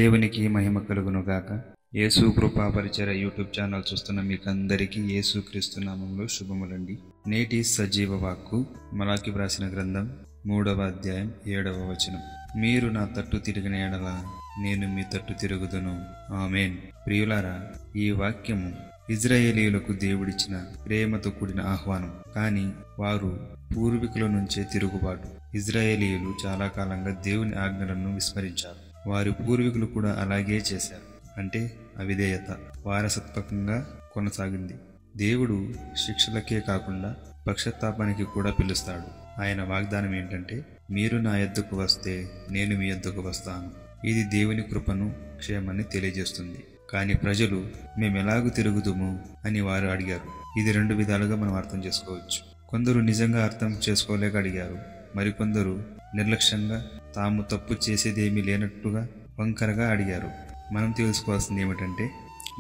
దేవునికి మహిమ కలుగునుగాక. యేసు కృపా పరిచర యూట్యూబ్ ఛానల్ చూస్తున్న మీకందరికీ యేసు క్రీస్తు నామములో శుభములండి. నేటి సజీవ వాక్కు మలాకి వ్రాసిన గ్రంథం 3వ అధ్యాయం 7వ వచనం. మీరు నా తట్టు తిరిగిన ఎడల నేను మీ తట్టు తిరుగుదును. ఆమేన్. ప్రియులారా, ఈ వాక్యము ఇజ్రాయేలీయులకు దేవుడిచ్చిన ప్రేమతో కూడిన ఆహ్వానం. కానీ వారు పూర్వీకుల నుంచే తిరుగుబాటు. ఇజ్రాయేలీయులు చాలా కాలంగా దేవుని ఆజ్ఞలను విస్మరించారు. వారి పూర్వీకులు కూడా అలాగే చేశారు. అంటే అవిధేయత వారసత్వకంగా కొనసాగింది. దేవుడు శిక్షలకే కాకుండా పక్షతాపానికి కూడా పిలుస్తాడు. ఆయన వాగ్దానం ఏంటంటే, మీరు నా యొద్దకు వస్తే నేను మీ యొద్దకు వస్తాను. ఇది దేవుని కృపను, క్షేమాన్ని తెలియజేస్తుంది. కానీ ప్రజలు మేమెలాగూ తిరుగుదుము అని వారు అడిగారు. ఇది 2 విధాలుగా మనం అర్థం చేసుకోవచ్చు. కొందరు నిజంగా అర్థం చేసుకోలేక అడిగారు. మరికొందరు నిర్లక్ష్యంగా తాము తప్పు చేసేదేమీ లేనట్టుగా వంకరగా అడిగారు. మనం తెలుసుకోవాల్సింది ఏమిటంటే,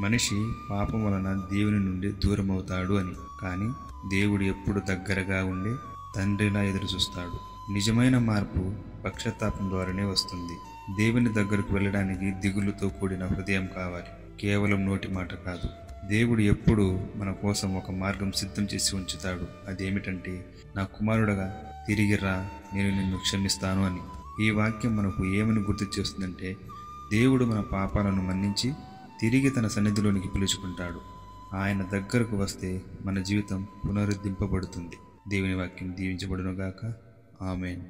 మనిషి పాపం వలన దేవుని నుండి దూరం అవుతాడు అని. కానీ దేవుడు ఎప్పుడు దగ్గరగా ఉండే తండ్రిలా ఎదురు చూస్తాడు. నిజమైన మార్పు పక్షతాపం ద్వారానే వస్తుంది. దేవుని దగ్గరకు వెళ్ళడానికి దిగులుతో కూడిన హృదయం కావాలి, కేవలం నోటి మాట కాదు. దేవుడు ఎప్పుడు మన కోసం ఒక మార్గం సిద్ధం చేసి ఉంచుతాడు. అదేమిటంటే, నా కుమారుడగా తిరిగిరా, నేను నిన్ను క్షమిస్తాను అని. ఈ వాక్యం మనకు ఏమని గుర్తు చేస్తుందంటే, దేవుడు మన పాపాలను మన్నించి తిరిగి తన సన్నిధిలోనికి పిలుచుకుంటాడు. ఆయన దగ్గరకు వస్తే మన జీవితం పునరుద్ధరింపబడుతుంది. దేవుని వాక్యం దీవించబడునుగాక. ఆమేన్.